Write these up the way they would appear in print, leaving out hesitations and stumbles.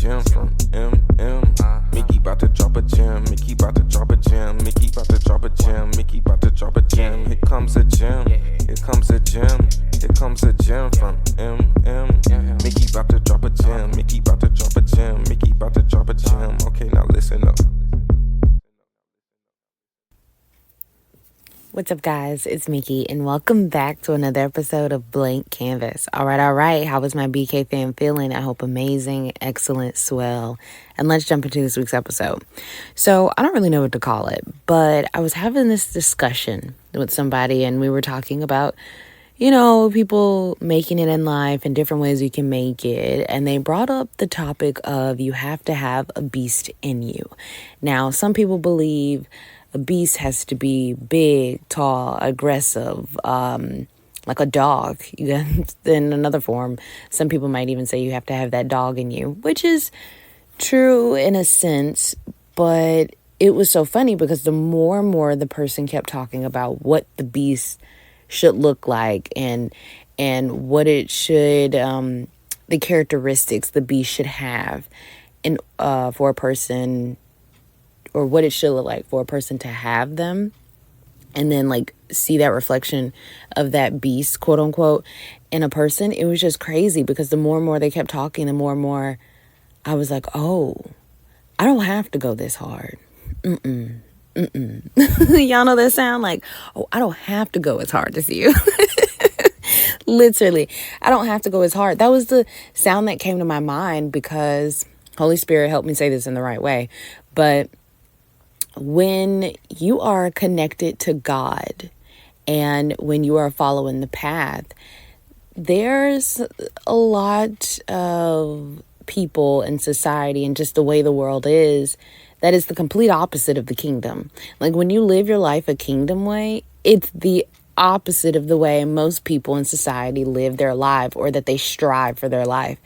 gem from MM. Mickey about to drop a gem. Mickey about to drop a gem. Mickey about to drop a gem. Mickey about to drop a gem. Here comes a gem. Here comes a gem. Here comes a gem from MM. Mickey about to drop a gem. Mickey about to drop a gem. Mickey about to drop a gem. Okay, now listen up. What's up, guys? It's Mickey, and welcome back to another episode of Blank Canvas. All right. How was my BK fam feeling? I hope amazing, excellent, swell. And let's jump into this week's episode. So I don't really know what to call it, but I was having this discussion with somebody, and we were talking about, people making it in life and different ways you can make it. And they brought up the topic of you have to have a beast in you. Now, some people believe a beast has to be big, tall, aggressive, like a dog. In another form, some people might even say you have to have that dog in you, which is true in a sense. But it was so funny because the more and more the person kept talking about what the beast should look like and what it should, the characteristics the beast should have, and for a person, or what it should look like for a person to have them, and then see that reflection of that beast, quote unquote, in a person. It was just crazy because the more and more they kept talking, the more and more I was like, oh, I don't have to go this hard. Y'all know that sound like, oh, I don't have to go as hard as you. Literally, I don't have to go as hard. That was the sound that came to my mind because Holy Spirit helped me say this in the right way. But when you are connected to God and when you are following the path, there's a lot of people in society and just the way the world is that is the complete opposite of the kingdom. Like when you live your life a kingdom way, it's the opposite of the way most people in society live their life or that they strive for their life.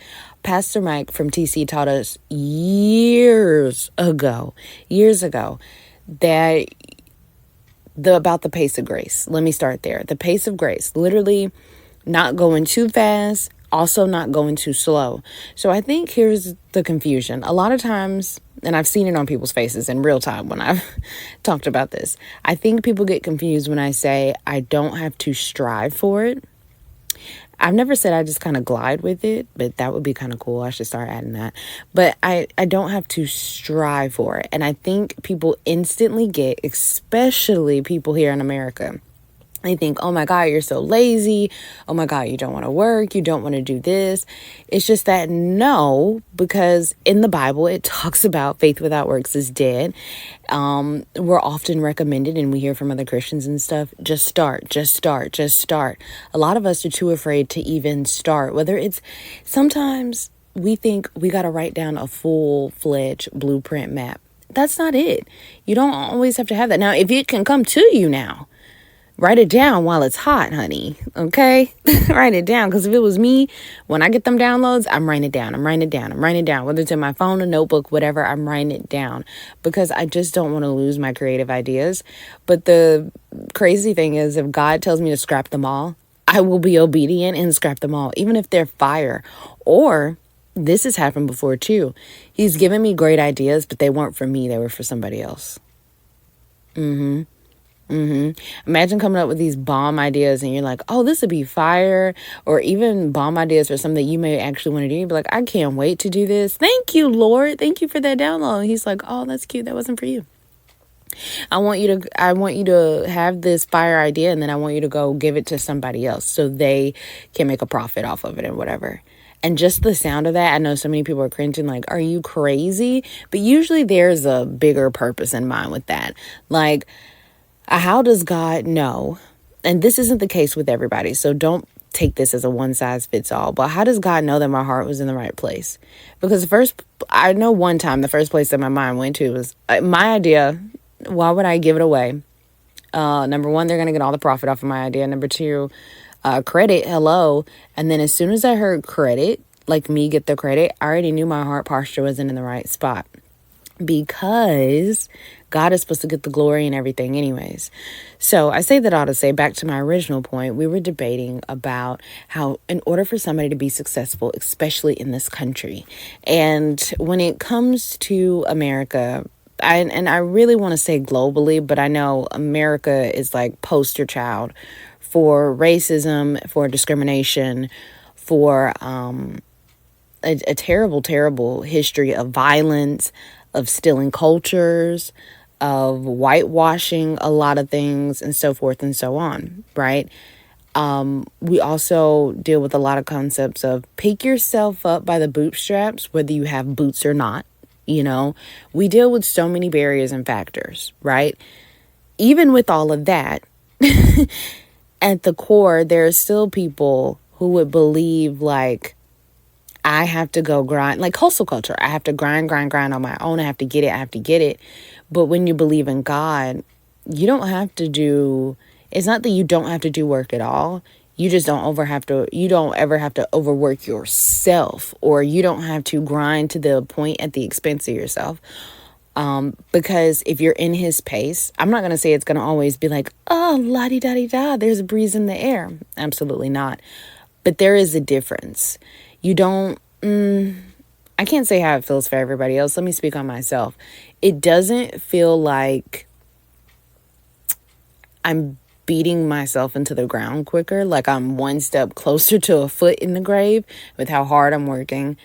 Pastor Mike from TC taught us years ago that about the pace of grace. Let me start there. The pace of grace, literally not going too fast, also not going too slow. So I think here's the confusion. A lot of times, and I've seen it on people's faces in real time when I've talked about this, I think people get confused when I say I don't have to strive for it. I've never said I just kind of glide with it, but that would be kind of cool. I should start adding that. But I don't have to strive for it. And I think people instantly get, especially people here in America, they think, oh my God, you're so lazy. Oh my God, you don't want to work. You don't want to do this. It's just that no, because in the Bible, it talks about faith without works is dead. We're often recommended, and we hear from other Christians and stuff, just start. A lot of us are too afraid to even start, whether it's sometimes we think we got to write down a full-fledged blueprint map. That's not it. You don't always have to have that. Now, if it can come to you now, write it down while it's hot, honey. Okay? Write it down. Because if it was me, when I get them downloads, I'm writing it down. Whether it's in my phone, a notebook, whatever, I'm writing it down. Because I just don't want to lose my creative ideas. But the crazy thing is, if God tells me to scrap them all, I will be obedient and scrap them all. Even if they're fire. Or, this has happened before too. He's given me great ideas, but they weren't for me. They were for somebody else. Imagine coming up with these bomb ideas and you're like, oh, this would be fire. Or even bomb ideas for something that you may actually want to do. You'd be like, I can't wait to do this. Thank you, Lord. Thank you for that download. And he's like, oh, that's cute. That wasn't for you. I want you to have this fire idea, and then I want you to go give it to somebody else so they can make a profit off of it and whatever. And just the sound of that, I know so many people are cringing like, are you crazy? But usually there's a bigger purpose in mind with that. Like, how does God know? And this isn't the case with everybody, so don't take this as a one size fits all. But how does God know that my heart was in the right place? Because I know one time the first place that my mind went to was my idea. Why would I give it away? Number one, they're going to get all the profit off of my idea. Number two, credit, hello. And then as soon as I heard credit, like me get the credit, I already knew my heart posture wasn't in the right spot. Because God is supposed to get the glory and everything anyways. So I say that all to say, back to my original point, we were debating about how in order for somebody to be successful, especially in this country, and when it comes to America, I really want to say globally, but I know America is like poster child for racism, for discrimination, for a terrible, terrible history of violence, of stealing cultures, of whitewashing a lot of things, and so forth and so on, right? We also deal with a lot of concepts of pick yourself up by the bootstraps, whether you have boots or not. You know, we deal with so many barriers and factors, right? Even with all of that, at the core, there are still people who would believe like, I have to go grind, like hustle culture. I have to grind on my own. I have to get it. I have to get it. But when you believe in God, you don't have to do, it's not that you don't have to do work at all. You just you don't ever have to overwork yourself, or you don't have to grind to the point at the expense of yourself. Because if you're in his pace, I'm not going to say it's going to always be like, oh, la-di-da-di-da, there's a breeze in the air. Absolutely not. But there is a difference. You don't, I can't say how it feels for everybody else. Let me speak on myself. It doesn't feel like I'm beating myself into the ground quicker. Like I'm one step closer to a foot in the grave with how hard I'm working.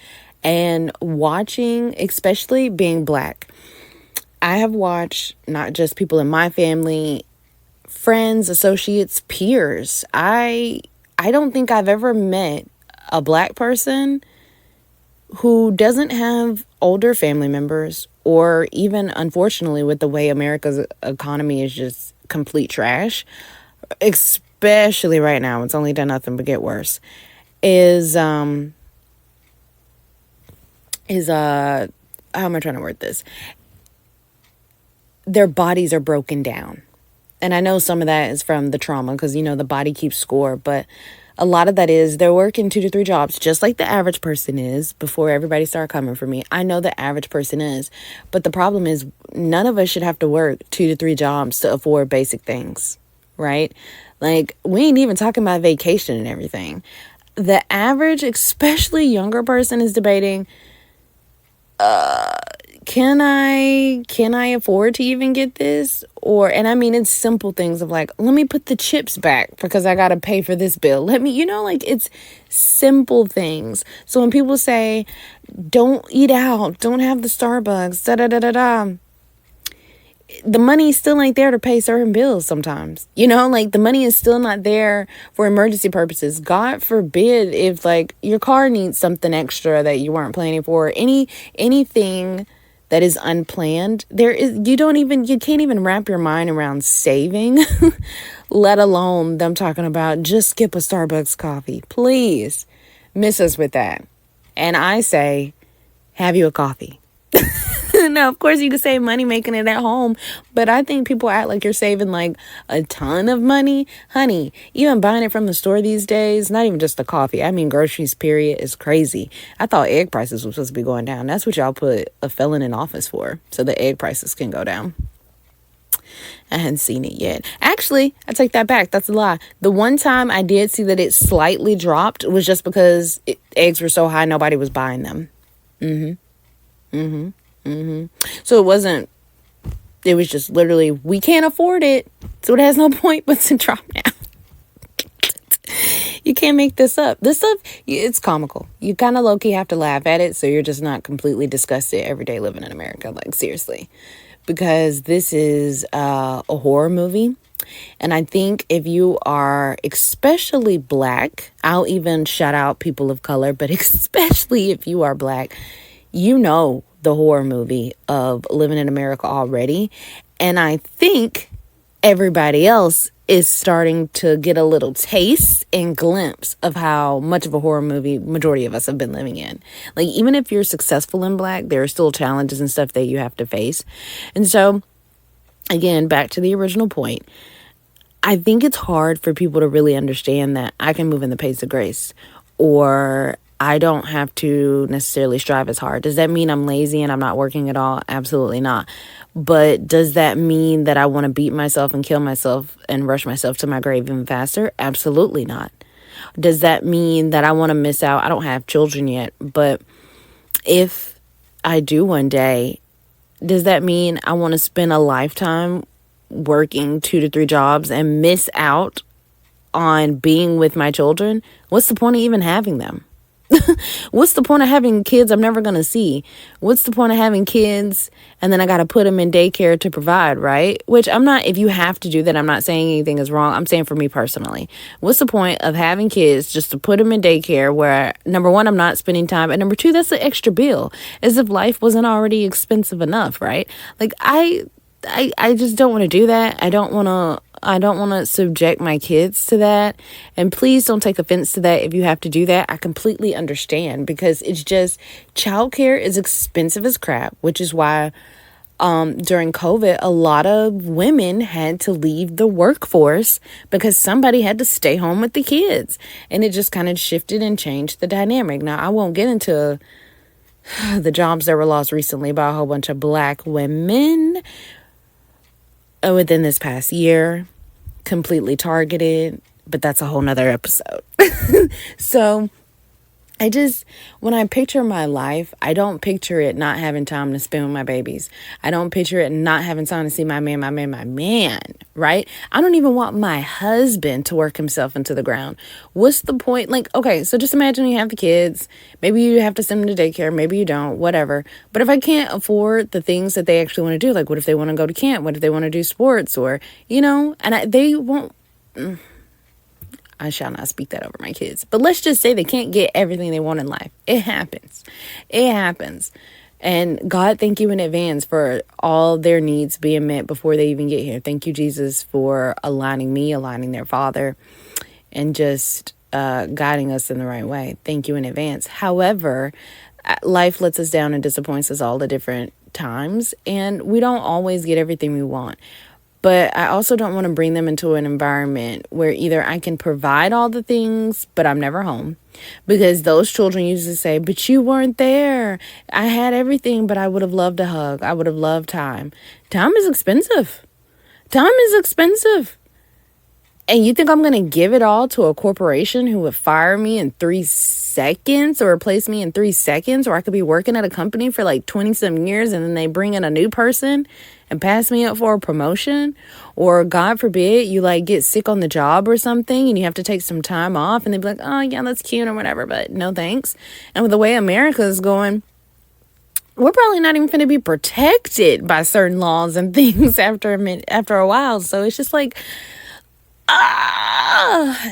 And watching, especially being Black, I have watched not just people in my family, friends, associates, peers. I don't think I've ever met a Black person who doesn't have older family members, or even, unfortunately, with the way America's economy is just complete trash, especially right now, it's only done nothing but get worse, is how am I trying to word this? Their bodies are broken down. And I know some of that is from the trauma, because, you know, the body keeps score, but a lot of that is they're working 2 to 3 jobs, just like the average person is, before everybody start coming for me. I know the average person is, but the problem is none of us should have to work 2 to 3 jobs to afford basic things, right? Like, we ain't even talking about vacation and everything. The average, especially younger person, is debating, can I afford to even get this? Or, and I mean, it's simple things of like, let me put the chips back because I got to pay for this bill. Let me, you know, like it's simple things. So when people say, don't eat out, don't have the Starbucks, da da da da da, the money still ain't there to pay certain bills sometimes. You know, like the money is still not there for emergency purposes. God forbid if like your car needs something extra that you weren't planning for, anything that is unplanned. You can't even wrap your mind around saving, let alone them talking about just skip a Starbucks coffee. Please miss us with that. And I say, have you a coffee? Now, of course, you could save money making it at home, but I think people act like you're saving like a ton of money. Honey, even buying it from the store these days, not even just the coffee, I mean groceries, period, is crazy. I thought egg prices were supposed to be going down. That's what y'all put a felon in office for, so the egg prices can go down. I hadn't seen it yet. Actually, I take that back. That's a lie. The one time I did see that it slightly dropped was just because eggs were so high, nobody was buying them. So it was just literally, we can't afford it, so it has no point but to drop now. You can't make this up. This stuff, it's comical. You kind of low-key have to laugh at it, so you're just not completely disgusted every day living in America. Like, seriously. Because this is a horror movie. And I think if you are especially Black, I'll even shout out people of color, but especially if you are Black, you know the horror movie of living in America already. And I think everybody else is starting to get a little taste and glimpse of how much of a horror movie majority of us have been living in. Like, even if you're successful in Black, there are still challenges and stuff that you have to face. And so, again, back to the original point, I think it's hard for people to really understand that I can move in the pace of grace, or I don't have to necessarily strive as hard. Does that mean I'm lazy and I'm not working at all? Absolutely not. But does that mean that I want to beat myself and kill myself and rush myself to my grave even faster? Absolutely not. Does that mean that I want to miss out? I don't have children yet, but if I do one day, does that mean I want to spend a lifetime working 2 to 3 jobs and miss out on being with my children? What's the point of even having them? What's the point of having kids I'm never going to see? What's the point of having kids and then I got to put them in daycare to provide, right? Which I'm not, if you have to do that, I'm not saying anything is wrong. I'm saying for me personally, what's the point of having kids just to put them in daycare where, number one, I'm not spending time, and number two, that's an extra bill, as if life wasn't already expensive enough, right? Like I just don't want to do that. I don't want to subject my kids to that. And please don't take offense to that if you have to do that. I completely understand, because it's just, childcare is expensive as crap, which is why during COVID, a lot of women had to leave the workforce because somebody had to stay home with the kids. And it just kind of shifted and changed the dynamic. Now, I won't get into the jobs that were lost recently by a whole bunch of Black women within this past year, completely targeted, but that's a whole nother episode. So when I picture my life, I don't picture it not having time to spend with my babies. I don't picture it not having time to see my man, right? I don't even want my husband to work himself into the ground. What's the point? Like, okay, so just imagine you have the kids. Maybe you have to send them to daycare. Maybe you don't, whatever. But if I can't afford the things that they actually want to do, like what if they want to go to camp? What if they want to do sports? Or, they won't... I shall not speak that over my kids. But let's just say they can't get everything they want in life. It happens. It happens. And God, thank you in advance for all their needs being met before they even get here. Thank you, Jesus, for aligning their father, and just guiding us in the right way. Thank you in advance. However, life lets us down and disappoints us all at different times, and we don't always get everything we want. But I also don't want to bring them into an environment where either I can provide all the things, but I'm never home. Because those children usually say, but you weren't there. I had everything, but I would have loved a hug. I would have loved time. Time is expensive. Time is expensive. And you think I'm going to give it all to a corporation who would fire me in 3 seconds or replace me in 3 seconds? Or I could be working at a company for like 20-some years and then they bring in a new person and pass me up for a promotion? Or God forbid, you like get sick on the job or something and you have to take some time off and they'd be like, oh yeah, that's cute or whatever, but no thanks. And with the way America is going, we're probably not even going to be protected by certain laws and things after a while. So it's just like,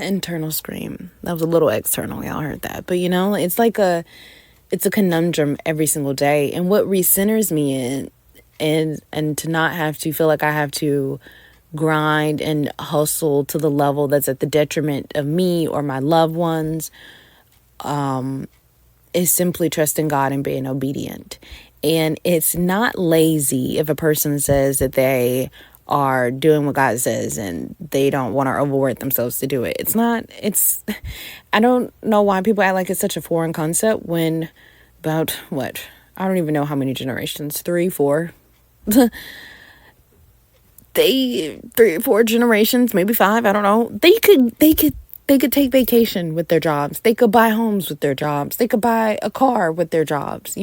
internal scream. That was a little external. Y'all heard that. But it's like it's a conundrum every single day. And what recenters me and to not have to feel like I have to grind and hustle to the level that's at the detriment of me or my loved ones, is simply trusting God and being obedient. And it's not lazy if a person says that they are doing what God says and they don't want to overwork themselves to do it. I don't know why people act like it's such a foreign concept when about I don't even know how many generations, 3, 4, 3 or 4 generations, maybe 5, I don't know. They could take vacation with their jobs. They could buy homes with their jobs. They could buy a car with their jobs,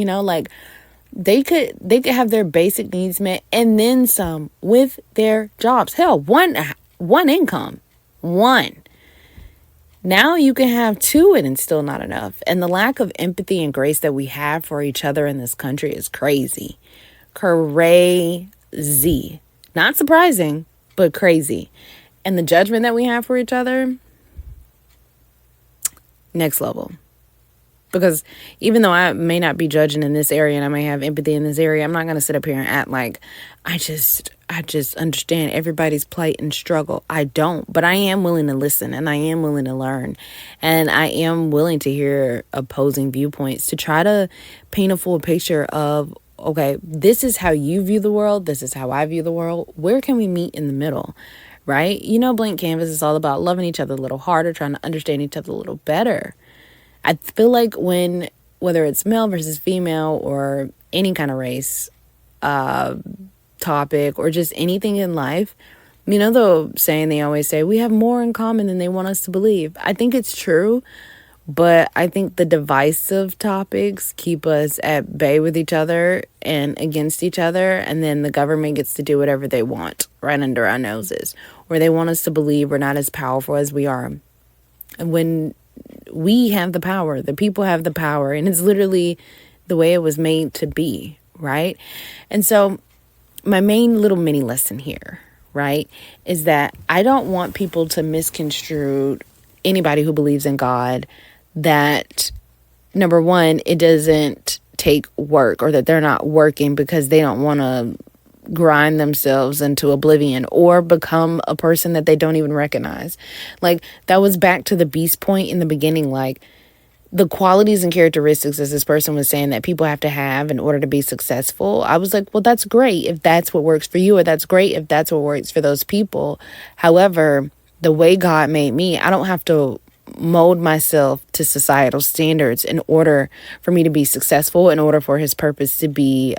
They could have their basic needs met and then some with their jobs. Hell, one income. One. Now you can have 2 and it's still not enough. And the lack of empathy and grace that we have for each other in this country is crazy. Crazy. Not surprising, but crazy. And the judgment that we have for each other, next level. Because even though I may not be judging in this area and I may have empathy in this area, I'm not going to sit up here and act like I just understand everybody's plight and struggle. I don't, but I am willing to listen and I am willing to learn. And I am willing to hear opposing viewpoints to try to paint a full picture of, okay, this is how you view the world. This is how I view the world. Where can we meet in the middle? Right? Blank canvas is all about loving each other a little harder, trying to understand each other a little better. I feel like whether it's male versus female or any kind of race, topic, or just anything in life, you know, the saying they always say, we have more in common than they want us to believe. I think it's true, but I think the divisive topics keep us at bay with each other and against each other, and then the government gets to do whatever they want right under our noses, or they want us to believe we're not as powerful as we are. And when we have the power, the people have the power, and it's literally the way it was made to be, right? And so my main little mini lesson here, right, is that I don't want people to misconstrue anybody who believes in God, that number one, it doesn't take work, or that they're not working because they don't want to grind themselves into oblivion or become a person that they don't even recognize. Like, that was back to the beast point in the beginning, like the qualities and characteristics, as this person was saying, that people have to have in order to be successful. I was like, well, that's great if that's what works for you, or that's great if that's what works for those people. However, the way God made me, I don't have to mold myself to societal standards in order for me to be successful, in order for his purpose to be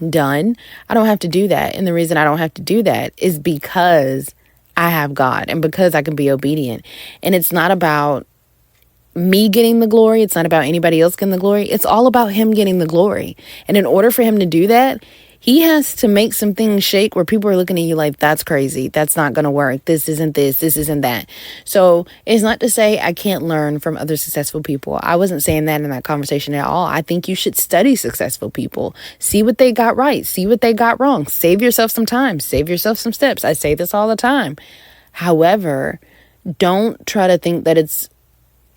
done. I don't have to do that. And the reason I don't have to do that is because I have God, and because I can be obedient. And it's not about me getting the glory. It's not about anybody else getting the glory. It's all about him getting the glory. And in order for him to do that, he has to make some things shake where people are looking at you like, that's crazy. That's not going to work. This isn't that. So it's not to say I can't learn from other successful people. I wasn't saying that in that conversation at all. I think you should study successful people. See what they got right. See what they got wrong. Save yourself some time. Save yourself some steps. I say this all the time. However, don't try to think that it's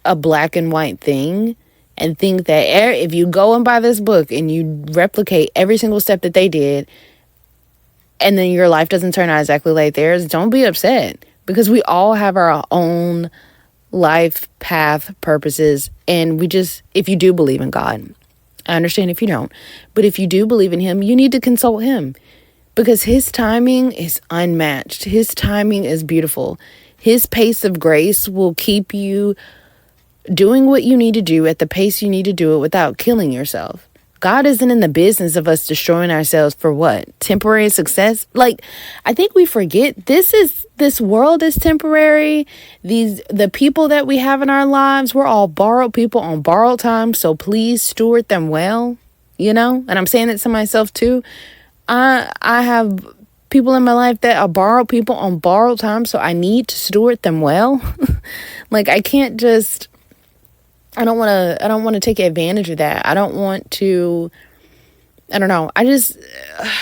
a black and white thing and think that if you go and buy this book and you replicate every single step that they did, and then your life doesn't turn out exactly like theirs, don't be upset, because we all have our own life path, purposes. And if you do believe in God, I understand if you don't, but if you do believe in him, you need to consult him, because his timing is unmatched. His timing is beautiful. His pace of grace will keep you doing what you need to do at the pace you need to do it without killing yourself. God isn't in the business of us destroying ourselves for what? Temporary success? Like, I think we forget this world is temporary. The people that we have in our lives, we're all borrowed people on borrowed time. So please steward them well, you know? And I'm saying it to myself too. I have people in my life that are borrowed people on borrowed time. So I need to steward them well. Like, I can't just, I don't want to take advantage of that. I don't want to, I don't know.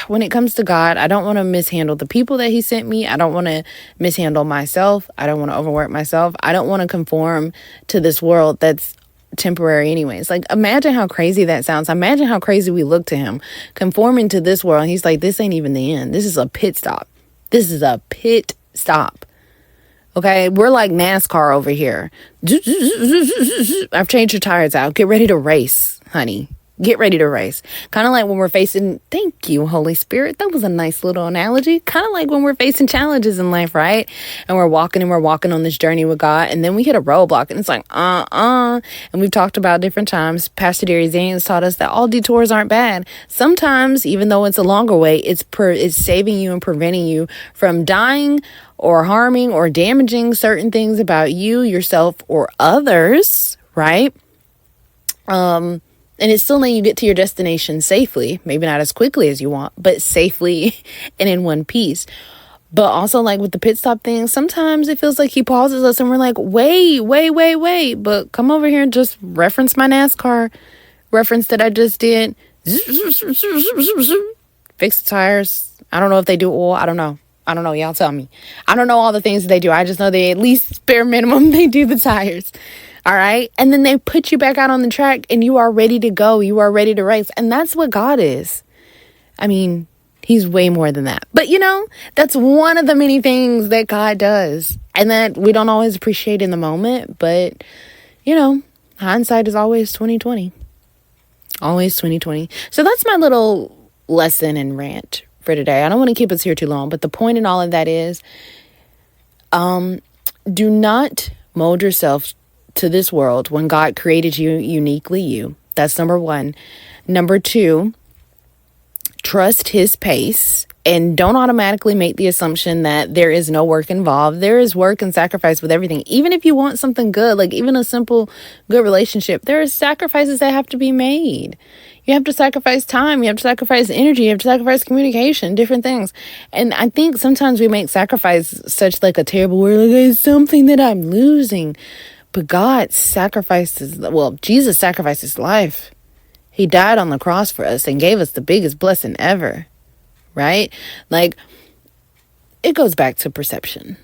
When it comes to God, I don't want to mishandle the people that he sent me. I don't want to mishandle myself. I don't want to overwork myself. I don't want to conform to this world that's temporary anyways. Like, imagine how crazy that sounds. Imagine how crazy we look to him conforming to this world. He's like, this ain't even the end. This is a pit stop. This is a pit stop. Okay, we're like NASCAR over here. I've changed your tires out. Get ready to race, honey. Get ready to race. Kind of like when we're facing, thank you, Holy Spirit. That was a nice little analogy. Kind of like when we're facing challenges in life, right? And we're walking on this journey with God. And then we hit a roadblock and it's like, And we've talked about different times. Pastor Darius Daniels taught us that all detours aren't bad. Sometimes, even though it's a longer way, it's saving you and preventing you from dying or harming or damaging certain things about you, yourself, or others, right? And it's still letting you get to your destination safely. Maybe not as quickly as you want, but safely and in one piece. But also, like with the pit stop thing, sometimes it feels like he pauses us and we're like, wait. But come over here and just reference my NASCAR reference that I just did. Fix the tires. I don't know if they do oil. I don't know. Y'all tell me. I don't know all the things that they do. I just know they at least bare minimum, they do the tires. All right. And then they put you back out on the track and you are ready to go. You are ready to race. And that's what God is. I mean, he's way more than that. But, that's one of the many things that God does and that we don't always appreciate in the moment. But, hindsight is always 2020. Always 2020. So that's my little lesson and rant for today. I don't want to keep us here too long, but the point in all of that is, do not mold yourself to this world when God created you uniquely you. That's number one. Number two, trust his pace and don't automatically make the assumption that there is no work involved. There is work and sacrifice with everything. Even if you want something good, like even a simple good relationship, there are sacrifices that have to be made. You have to sacrifice time. You have to sacrifice energy. You have to sacrifice communication, different things. And I think sometimes we make sacrifice such like a terrible word, like it's something that I'm losing. But God sacrifices, Jesus sacrificed his life. He died on the cross for us and gave us the biggest blessing ever, right? Like, it goes back to perception.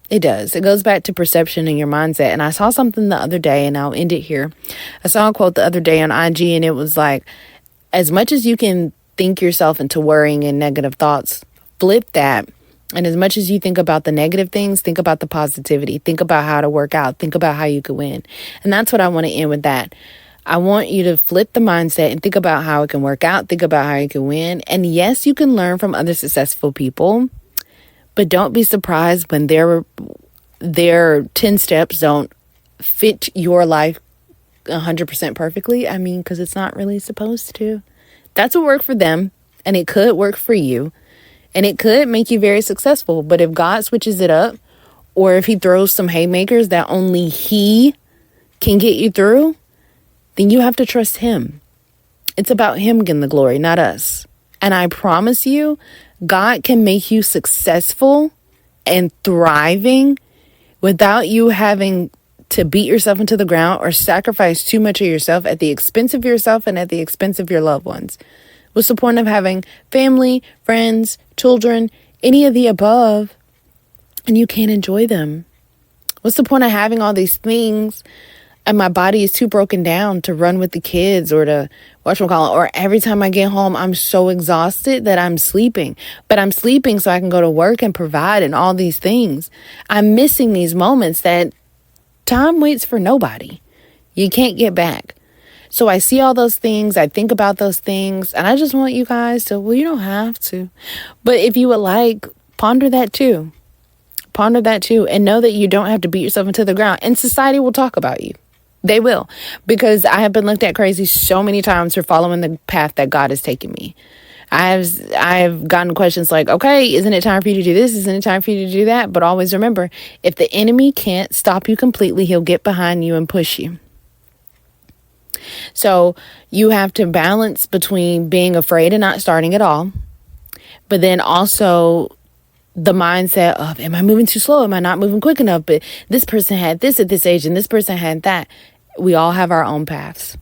It does. It goes back to perception and your mindset. And I saw something the other day, and I'll end it here. I saw a quote the other day on IG, and it was like, as much as you can think yourself into worrying and negative thoughts, flip that. And as much as you think about the negative things, think about the positivity. Think about how to work out. Think about how you could win. And that's what I want to end with that. I want you to flip the mindset and think about how it can work out. Think about how you can win. And yes, you can learn from other successful people, but don't be surprised when their 10 steps don't fit your life 100% perfectly. I mean, because it's not really supposed to. That's what worked for them, and it could work for you, and it could make you very successful. But if God switches it up, or if he throws some haymakers that only he can get you through, then you have to trust him. It's about him getting the glory, not us. And I promise you, God can make you successful and thriving without you having to beat yourself into the ground or sacrifice too much of yourself at the expense of yourself and at the expense of your loved ones. What's the point of having family, friends, children, any of the above, and you can't enjoy them? What's the point of having all these things and my body is too broken down to run with the kids or to whatchamacallit, or every time I get home, I'm so exhausted that I'm sleeping. But I'm sleeping so I can go to work and provide and all these things. I'm missing these moments that time waits for nobody. You can't get back. So I see all those things. I think about those things. And I just want you guys to, well, you don't have to. But if you would like, ponder that too. Ponder that too. And know that you don't have to beat yourself into the ground. And society will talk about you. They will, because I have been looked at crazy so many times for following the path that God has taken me. I've gotten questions like, okay, isn't it time for you to do this? Isn't it time for you to do that? But always remember, if the enemy can't stop you completely, he'll get behind you and push you. So you have to balance between being afraid and not starting at all, but then also the mindset of, am I moving too slow? Am I not moving quick enough? But this person had this at this age and this person had that. We all have our own paths.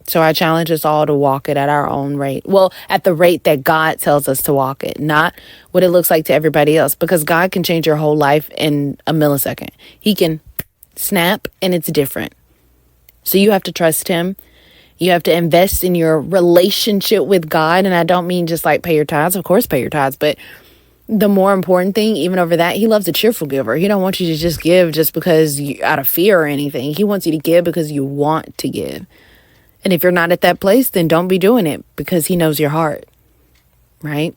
So I challenge us all to walk it at our own rate. Well, at the rate that God tells us to walk it, not what it looks like to everybody else, because God can change your whole life in a millisecond. He can snap and it's different. So you have to trust him. You have to invest in your relationship with God. And I don't mean just like pay your tithes. Of course, pay your tithes, but the more important thing, even over that, he loves a cheerful giver. He don't want you to just give just because you out of fear or anything. He wants you to give because you want to give. And if you're not at that place, then don't be doing it because he knows your heart, right?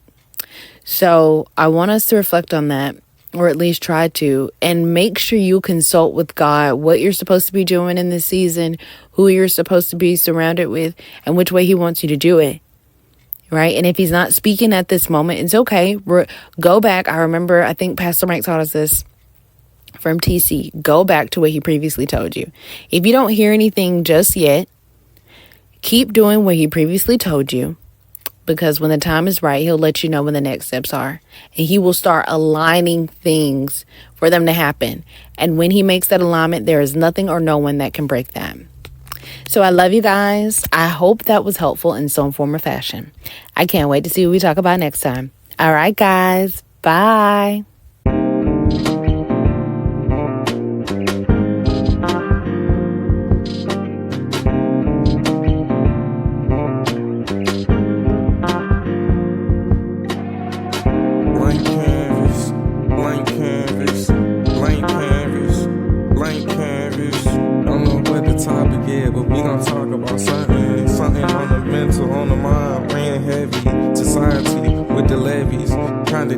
So I want us to reflect on that, or at least try to, and make sure you consult with God what you're supposed to be doing in this season, who you're supposed to be surrounded with, and which way he wants you to do it. Right. And if he's not speaking at this moment, it's okay. Go back. I remember, I think Pastor Mike taught us this from TC. Go back to what he previously told you. If you don't hear anything just yet, keep doing what he previously told you, because when the time is right, he'll let you know when the next steps are. And he will start aligning things for them to happen. And when he makes that alignment, there is nothing or no one that can break that. So I love you guys. I hope that was helpful in some form or fashion. I can't wait to see what we talk about next time. All right, guys. Bye.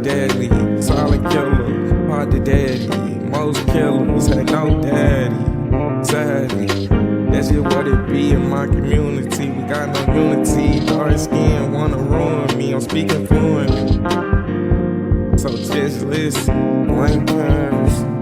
Deadly, silent killer, hard to daddy. Most killers had no daddy. Sadly, that's just what it be in my community. We got no unity. Dark skin wanna ruin me. I'm speaking fluently. So just listen. Blank canvas.